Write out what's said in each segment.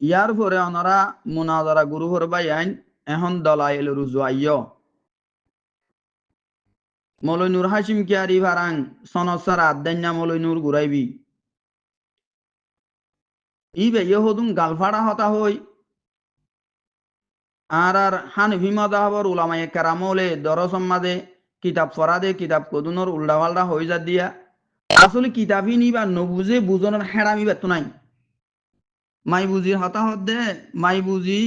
ইয়ার পরে ওনারা মুনাজারা গুরু হরবাই আইন এখন দলাইল রুজু আইয় মৌলাই নুর হাসিম কিয়ারি ভারাং সনসার আদান্যা মৌলাই নুর ঘুরাইবি ই বে হদুম গালফাড়া হতা হই আর হানফি মাযহাবর উলামায়ে কেরামলে দরসম মাঝে কিতাব ফরাদে কিতাব কদুনর উল্টা পাল্টা হয়ে যা দিয়া আসলে কিতাবই নিবা নবুঝে বুঝনের হেড়ামি বেত নাই মাই বুঝির হতাহত দে মাই বুঝি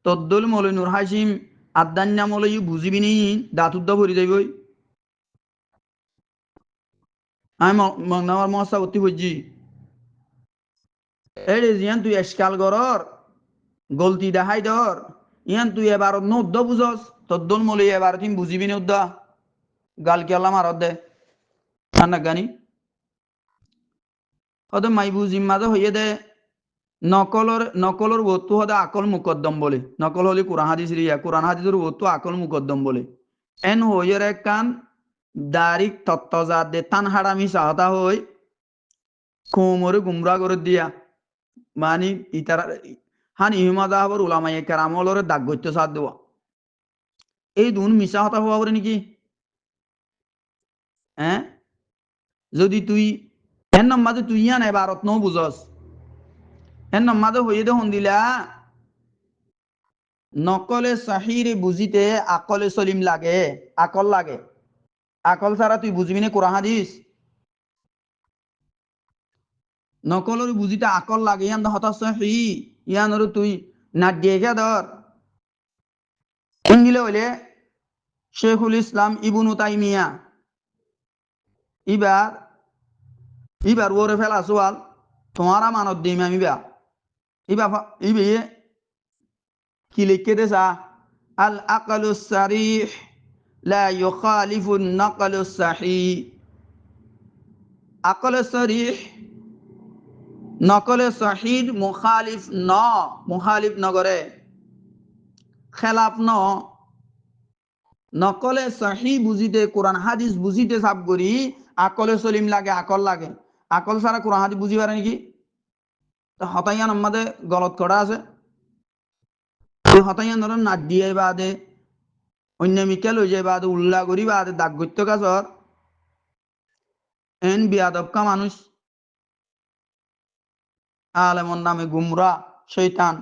তদ্দুল মৌলাই নুর হাসিম আদান্যা মৌলাই বুঝিবি নি দাঁতুদ্দা ভরি যাইবই আমি মগনাবার মশা অতি বুঝছি এই জিয়ান তুই এসকাল গরর গলতি দেখাই ধর ইয়ান তুই এবার নদ্দ বুঝস তদ্দুল মৌলাই এবার তুমি বুঝিবি নি উদ্দা গাল কেলা মারত দে না গানি হয়তো মাই বুঝিম মাঝে হইয়ে দে নকলর বস্তু হদে আকল মুকদ্দম বলে নকল হলি কোরআন হাদিস রিয়া কোরআন হাদিসের বস্তু আকল মুকদ্দম বলে এন হইয়ের এক কান দারিক তত্ত্বজাত দে তান হারামি চাহতা হই কোমরে গুমরা করে দিয়া মানি ইতার হান ইহমাদা হবর উলামায়ে কেরামলরে দাগ গত্য সাথ দেওয়া এই দুন মিশা হতা হওয়া পারে নাকি হ্যাঁ যদি তুই এর নম্মাদে তুই ইয়ান এবারত ন বুঝস এর নম্মাদে হইয়ে দে হন দিলা নকলে সাহিরে বুঝিতে আকলে সলিম লাগে আকল লাগে আকল ছাড়া তুই বুঝবি না কোরআন হাদিস নকলের বুঝিতে আকল লাগে ইয়ান হতাশ সহি ইয়ান তুই না দিয়ে ধর ইংলে হইলে শেখুল ইসলাম ইবনু তাইমিয়া ইবার ইবার ওরে ফেলা সোয়াল তোমারা মানত দিম আমি বা ইবা ইবে কি লিখে দেছা আল আকলুস সারিহ লা ইউখালিফু নাকলুস সাহিহ আকল সরিহ নকলে সহিদ মুখালিফ নগরে খেলাফ ন নকলে সহি বুঝিতে কোরআন হাদিস বুঝিতে সাব করি আকলে সলিম লাগে আকল লাগে আকল ছাড়া কোরআন হাদিস বুঝি পারে নাকি হতাইয়ান আমাদের গলত করা আছে হতাইয়ান ধরেন নাট দিয়ে বাদে অন্য মিকেল হয়ে যায় বাদে উল্লাহ করি বাদে দাগ গত্য কাজর এন বিয়াদবকা মানুষ আলেমন নামে গুমরা শৈতান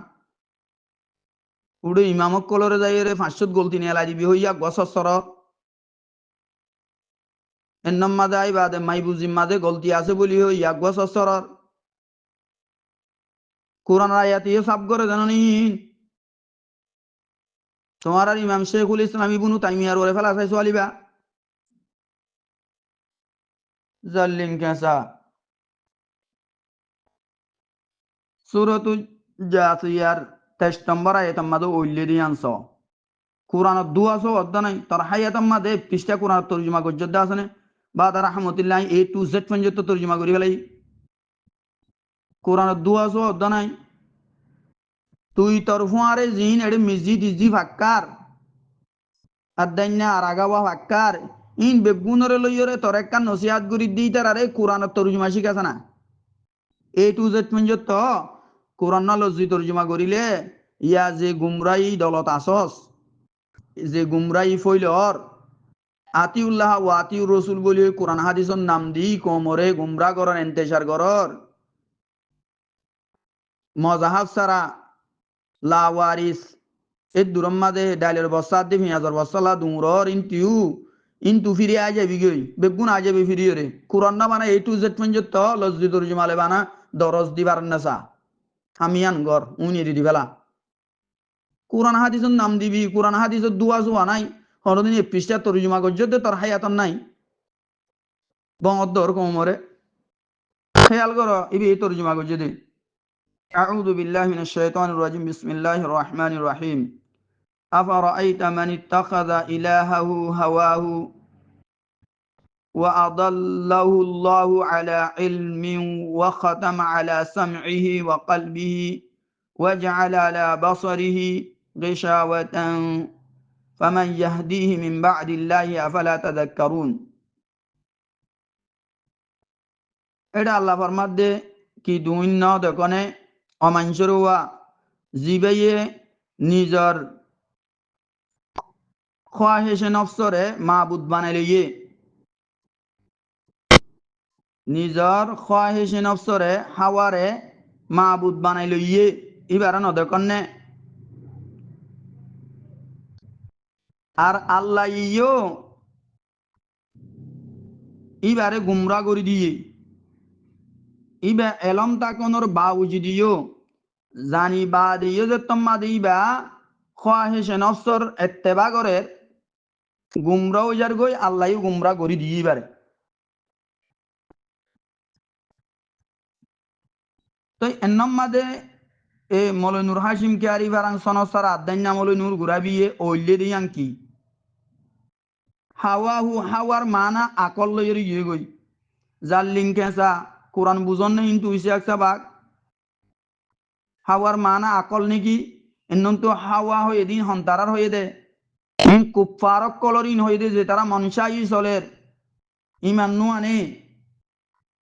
উড়ে ইমামক কলরে যাই রে 500 গলতি নিয়ে লাই দিবি হইয়া গছর এর নাম মাঝে আই বাদে মাই বুঝি মাঝে গলতি আছে বলি হইয়া গছর কোরআন আয়াত ইয়ে সাব করে জানি তোমার আর ইমাম শেখুল ইসলাম ইবনু তাইমিয়ার ওরে ফেলা চাইছো আলিবা জাল্লিম কেসা সূরাতুল জাসিয়ার 23 নম্বর আয়াত মাঝে ওইলে দি আনছ কোরআনত দুয়াছো অদ্দা নাই তার হায়াত মাঝে পৃষ্ঠা কোরআন তর্জমা গজ্জদা আছে না বা তার রহমতুল্লাহ A to Z পর্যন্ত তর্জমা করি ফেলাই কোরআনত দুয়াছো অদ্দা নাই তুই তোর ফুয়ারে জিন এড়ে মিজি দিজি ফাক্কার আদাইনা আরাগাওয়া ফাক্কার ইন বেগুনরে লইয়রে তোর একটা নসিহাত গুরি দি তার আরে কোরআনত তর্জমা শিখাছে না A to Z পর্যন্ত কোরআন না লজ্জি তর্জমা করিলে ইয়া যে গুমরাই দলত আসস যে গুমরাই ফইলর আতিউল্লাহ ও আতিউর রসুল বলি কোরআন হাদিসের নাম দি কোমরে গুমরা করন এন্তেশার করর মজাহাব সারা লাওয়ারিস এই দুরম মাঝে ডাইলের বস্তা দি পেঁয়াজের বস্তা দুমরর ইনটু ফিরে আ যাবি গই বেগুন আ যাবি ফিরিয়ে রে কোরআন না বানা A to Z পর্যন্ত লজ্জি তর্জমালে বানা দরজ দিবার নেশা হামিয়ান গর উনি দি বেলা কোরআন হাদিসের নাম দিবি কোরআন হাদিসের দুয়া জুয়া নাই হরদিন পৃষ্ঠা তর্জমা করতে তোর হায়াতন নাই বংদর কোমরে খেয়াল করো ইবি তর্জমা করছে দে আউযু বিল্লাহি মিনাশ শাইতানির রাজিম বিসমিল্লাহির রহমানির রহিম আফারাআইতা মান ইত্তাখাযা ইলাহাহু হাওয়াহু ওয়া আদাল্লাহু আল্লাহু আলা ইলমিন ওয়া খাতামা আলা সামইহি ওয়া কলবিহি ওয়া জাআলা আলা বাসারিহি গিশাওয়াতান ফামান ইয়াহদিহি মিন বা'দিল্লাহি আফালা তাযাক্কারুন এটা আল্লাহ ফরমাত দে কি দুই ন দেখনে অমাঞ্চরুয়া জিবাইয়ে নিজর খোয়াহেশে নফসরে মাবুদ বানাই লইয়ে নিজর খোয়াহেশে নফসরে হাওয়ারে মাবুদ বানাই লইয়ে এবার নদকন্নে আর আল্লাহ ইয়ো ইবারে গুমরা করে দিয়ে ইবা এলম তাকনর বাউজি দিও জানি বা দিও যে তোমা দিবা খোয়াহেশে নফসর এত্তেবা করে গুমরা যার গই আল্লাহ গুমরা করে দিয়ে এবারে তো এন্নম মাদে এ মলনুর হাসিম কেয়ারি বারাং সনসার আদান্না মলনুর গুরাবিয়ে ওইলে দিয়াং কি হাওয়ার মানা আকল লইরি গিয়ে গই যার লিঙ্কেসা কোরআন বুঝন না কিন্তু ইসে একটা বাক হাওয়ার মানা আকল নাকি এন্নম তো হাওয়া হয়ে দিন হন্তারার হয়ে দে কুফারক কলরিন হয়ে দে যে তারা মনসাই চলের ইমান নুয়ানে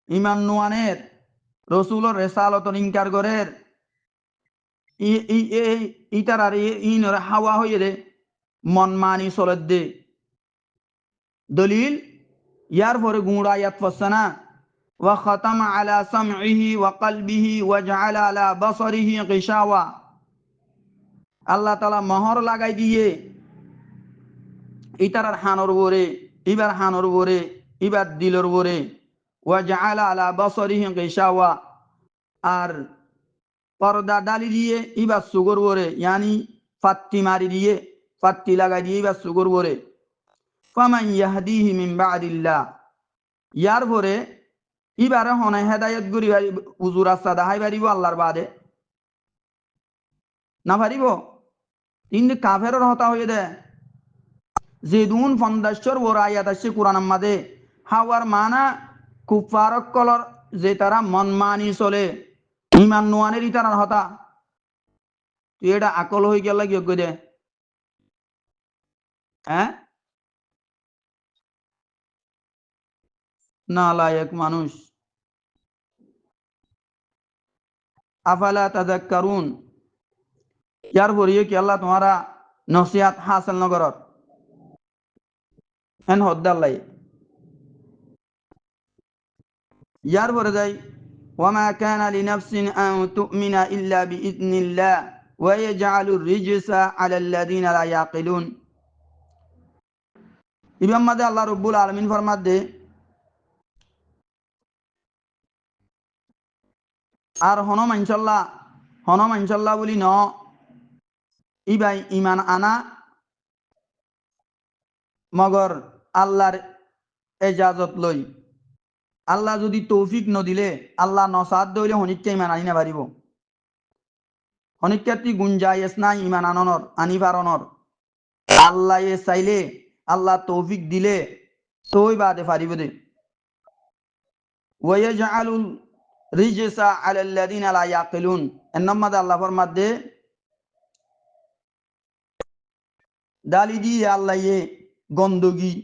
ইমান নুয়ানের রসুলর রেসালত ইনকার করের ইটার আর ইনর হাওয়া হয়ে দে মন মানি চলের দে দলিল ইয়ার পরে গুঁড়া ইয়াত ফসানা وختم على سمعه وقلبه وجعل على بصره غشاوة আল্লাহ তাআলা মোহর লাগাই দিয়ে ইতারার হানর বরে ইবার হানর বরে ইবার দিলর বরে وجعل على بصره غشاوة আর পর্দা ডালি দিয়ে ইবার সুগর বরে ইয়ানি ফাত্তি মারি দিয়ে ফাত্তি লাগাই দিয়ে ইবার সুগর বরে ফামান ইয়াহদিহি মিন বাদিল্লাহ ইয়ার পরে ইবারে হনে হেদায়ত করি উজুর রাস্তা দেখাই পারিব আল্লাহর বাদে না পারিব কিন্তু কাফেরর হতা হয়ে দে যেদুন ফন্দাশ্বর বড় আয়াত আসছে কোরআন মাদে হাওয়ার মানা কুফারক কলর যে তারা মন মানি চলে ইমান নোয়ানের ইতার হতা তুই এটা আকল হয়ে গেল কি দে হ্যাঁ না লায়ক মানুষ আফালা তাযাক্কারুন ইয়ার পরিয়ে কি আল্লাহ তোমারা নসিহাত হাসিল নগরত এন হদ্দাল্লাই ইয়ার পরে যাই ওয়ামা কানা লিনাফসিন আন তুমিনা ইল্লা বিইذনিল্লাহ ওয়া ইয়াজআলুর রিজসা আলাল্লাযিনা লা ইয়াকিলুন ইমাম মাদে আল্লাহ রাব্বুল আলামিন ফরমাত দে আর হন মানসাল্লাহ বলি ন ইবাই ইমান আনা মগর আল্লাহর এজাজত লই আল্লাহ যদি তৌফিক নদিলে আল্লাহ নসাদ দইলে হনিককে ইমান আনি না পারিব হনিকাতি গুঞ্জায়েস নাই ইমান আননর আনি পারনর আল্লাহ চাইলে আল্লাহ তৌফিক দিলে তোই বাদে পারিব দে ওয়ায়াজআলুল রিজসা আলাল্লাযিনা লা ইয়াকিলুন এন্নমাদে আল্লাহ ফরমাত দে দালি দিয়ে আল্লাহ গন্দগি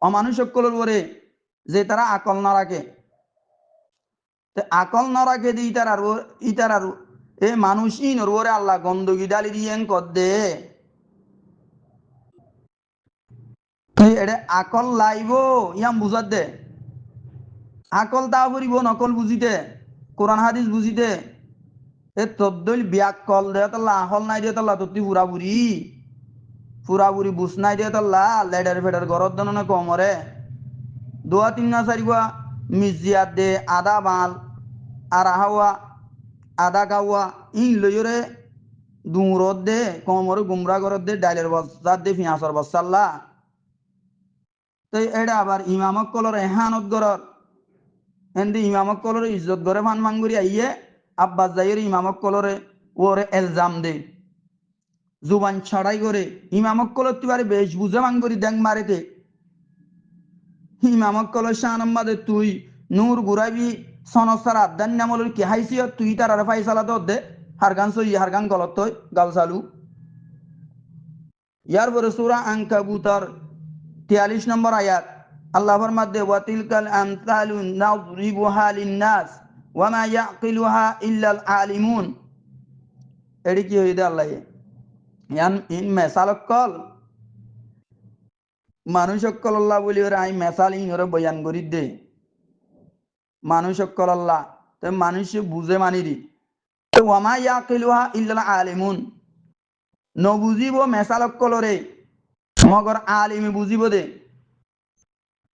অমানুষ সকলের পরে যে তারা আকল না রাখে আকল না রাখে দি ইতার আর এ মানুষই নরওরে আল্লাহ গন্দগি ডালি দিয়ে কর দে এডে আকল লাইব ইয়াম বুঝাত দে আকল তা ফুরিব নকল বুঝিতে কোরআন হাদিস বুঝিতে এ তদ্দল বিয়াক কল দে তাল্লা আকল নাই দে তাল্লা তত্তি পুরাপুরি বুঝ নাই দে তাল্লা লেডার ফেডার গরত দননে কমরে দোয়া তিন না চারিবা মিজিয়াত দে আদা বাল আর হাওয়া আদা গাওয়া ইন লইরে দুরত দে কমরে গুমরা গরত দে ডাইলের বস্তার দে পিঁয়াজর বস্তাল্লা তো এটা আবার ইমামক কলর এহানত গরত এন্দি ইমামক কলরে ইজ্জত গরে ফান মাঙ্গুরি আইয়ে আব্বাস যাইয়ের ইমামক কলরে ওরে এলজাম দে জুবান ছাড়াই করে ইমামক কলর তিবারে বেশ বুঝে মাঙ্গুরি দেং মারেতে ইমামক কলর শাহানম্মাদে তুই নূর গুরাবি সনসার আদান নামলের কি হাইসিয়ত তুই তার আর ফাইসালা তো দে হারগান সই হারগান গলত তই গাল চালু ইয়ার পরে সূরা আনকাবুতর 43 নম্বর আয়াত আল্লাহ ফরমাত দে ওয়াতিলকাল আমসালু নাযরিবুহা লিন-নাস ওয়া মা ইয়াকিলুহা ইল্লাল আলিমুন এডি কি হইদে আল্লাহ ইয়ান ইন মেসালকল মানুষকল আল্লাহ বলি ওরে আই মেসাল ইন ওরে বয়ান করি দে মানুষকল আল্লাহ তো মানুষ বুঝে মানি দি ওয়ামা ইয়াকিলুহা ইল্লাল আলিমুন নবুজিব মেসালকলরে মগর আলিমি বুঝিব দে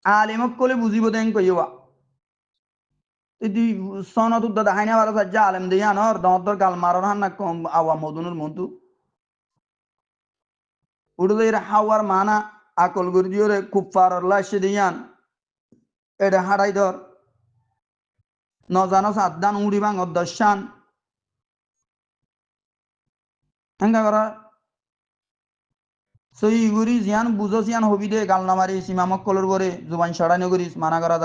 আলিমক কলে বুঝিব দেন কইবা যদি সনদ উদ্দা দাহাইনা বারা সাজ্জা আলেম দিয়া নর দর গাল মারন হান না কম আওয়া মদুনুর মন্তু উড়লে হাওয়ার মানা আকল গরি দিওরে কুফার লাশে দিয়ান এটা হারাই ধর নজানো সাদ্দান উড়ি বাং অদশান হেঙ্গা করা সই গুরি জিয়ান বুঝো জিয়ান হবি দে গাল নামারি সীমামক কলর করে জুবান সড়াই নগরিস মানা করা